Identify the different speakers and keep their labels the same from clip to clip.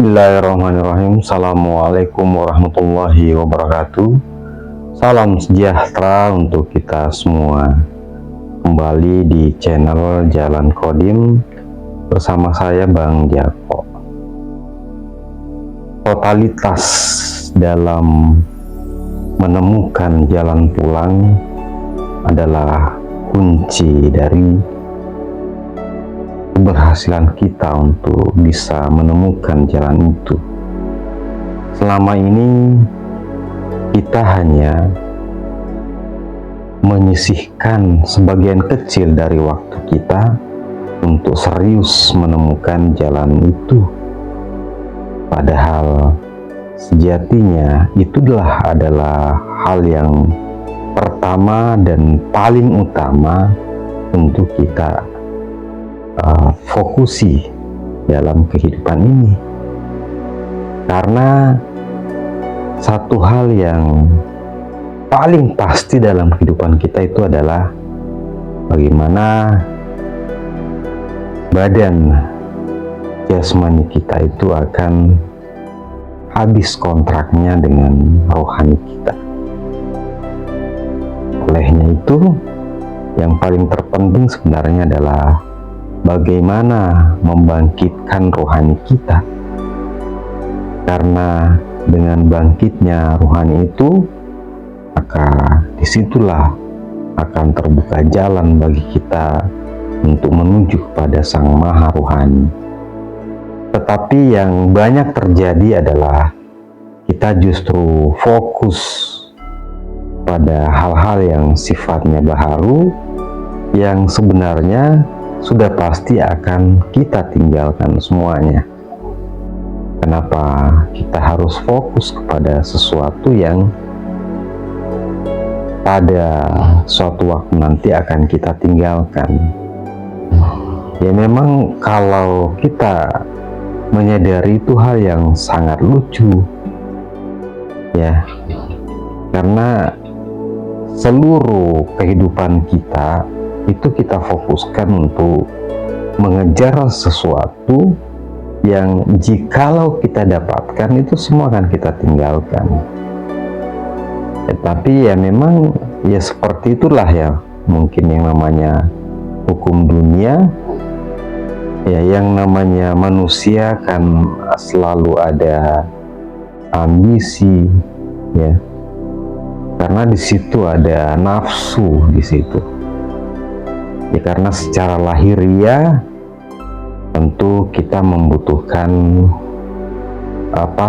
Speaker 1: Bismillahirrahmanirrahim. Assalamualaikum warahmatullahi wabarakatuh. Salam sejahtera untuk kita semua. Kembali di channel Jalan Kodim bersama saya Bang Jako. Totalitas dalam menemukan jalan pulang adalah kunci dari keberhasilan kita untuk bisa menemukan jalan itu. Selama ini kita hanya menyisihkan sebagian kecil dari waktu kita untuk serius menemukan jalan itu, padahal sejatinya itulah adalah hal yang pertama dan paling utama untuk kita fokusi dalam kehidupan ini. Karena satu hal yang paling pasti dalam kehidupan kita itu adalah bagaimana badan jasmani kita itu akan habis kontraknya dengan rohani kita. Olehnya itu, yang paling terpenting sebenarnya adalah bagaimana membangkitkan rohani kita, karena dengan bangkitnya rohani itu, maka disitulah akan terbuka jalan bagi kita untuk menuju kepada Sang Maha Rohani. Tetapi yang banyak terjadi adalah kita justru fokus pada hal-hal yang sifatnya baharu, yang sebenarnya sudah pasti akan kita tinggalkan semuanya. Kenapa kita harus fokus kepada sesuatu yang pada suatu waktu nanti akan kita tinggalkan? Ya memang kalau kita menyadari itu hal yang sangat lucu, ya, karena seluruh kehidupan kita itu kita fokuskan untuk mengejar sesuatu yang jikalau kita dapatkan itu semua akan kita tinggalkan. Tapi ya memang ya seperti itulah ya, mungkin yang namanya hukum dunia, ya yang namanya manusia kan selalu ada ambisi, ya, karena di situ ada nafsu di situ. Ya karena secara lahiriah tentu kita membutuhkan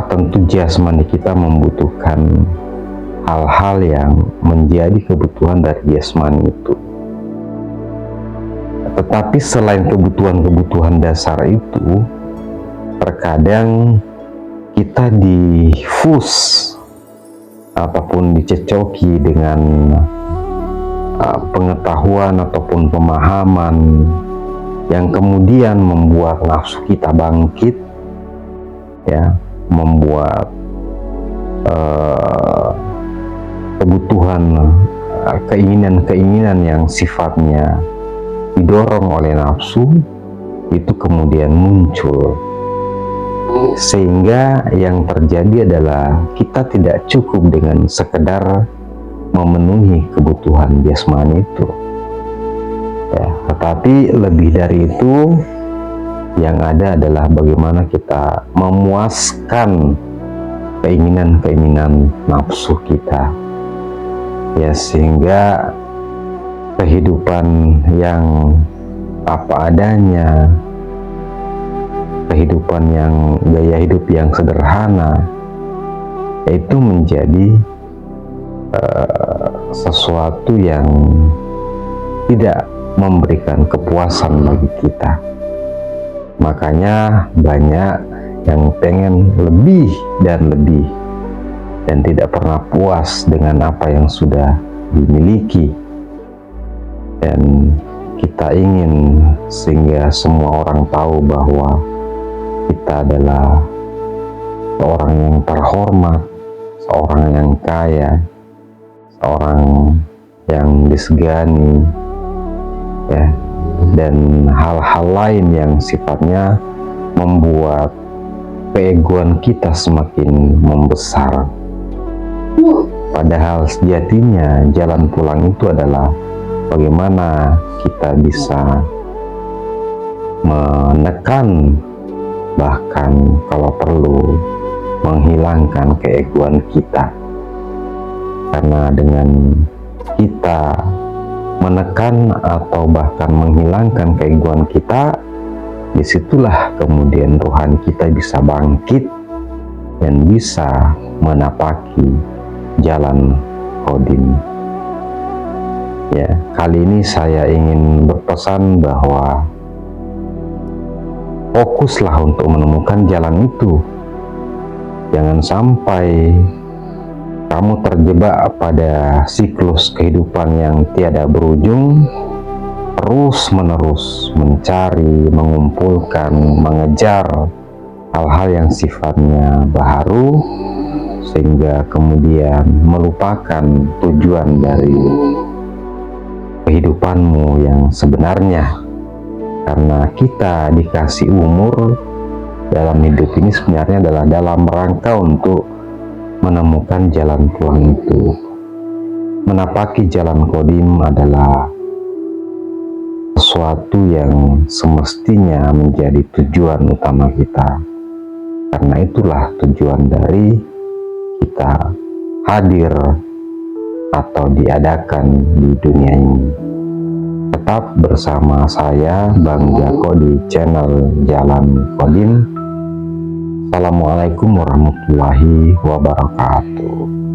Speaker 1: tentu jasmani kita membutuhkan hal-hal yang menjadi kebutuhan dari jasmani itu. Tetapi selain kebutuhan-kebutuhan dasar itu, terkadang kita difus ataupun dicecoki dengan pengetahuan ataupun pemahaman yang kemudian membuat nafsu kita bangkit, ya, membuat kebutuhan, keinginan-keinginan yang sifatnya didorong oleh nafsu itu kemudian muncul, sehingga yang terjadi adalah kita tidak cukup dengan sekedar memenuhi kebutuhan jasmani itu, ya, tetapi lebih dari itu, yang ada adalah bagaimana kita memuaskan keinginan-keinginan nafsu kita, ya, sehingga kehidupan yang apa adanya, kehidupan yang gaya hidup yang sederhana, itu menjadi sesuatu yang tidak memberikan kepuasan bagi kita. Makanya banyak yang pengen lebih dan lebih dan tidak pernah puas dengan apa yang sudah dimiliki, dan kita ingin sehingga semua orang tahu bahwa kita adalah seorang yang terhormat, seorang yang kaya, seorang yang disegani, ya, dan hal-hal lain yang sifatnya membuat keegoan kita semakin membesar. Padahal sejatinya jalan pulang itu adalah bagaimana kita bisa menekan, bahkan kalau perlu menghilangkan keegoan kita. Karena dengan kita menekan atau bahkan menghilangkan keegoan kita, disitulah kemudian rohani kita bisa bangkit dan bisa menapaki jalan Qadim. Ya, kali ini saya ingin berpesan bahwa fokuslah untuk menemukan jalan itu. Jangan sampai kamu terjebak pada siklus kehidupan yang tiada berujung, terus-menerus mencari, mengumpulkan, mengejar hal-hal yang sifatnya baharu, sehingga kemudian melupakan tujuan dari kehidupanmu yang sebenarnya. Karena kita dikasih umur dalam hidup ini sebenarnya adalah dalam rangka untuk menemukan jalan pulang itu. Menapaki jalan Qadim adalah sesuatu yang semestinya menjadi tujuan utama kita. Karena itulah tujuan dari kita hadir atau diadakan di dunia ini. Tetap bersama saya, Bang Jako, di channel Jalan Qadim. Assalamualaikum warahmatullahi wabarakatuh.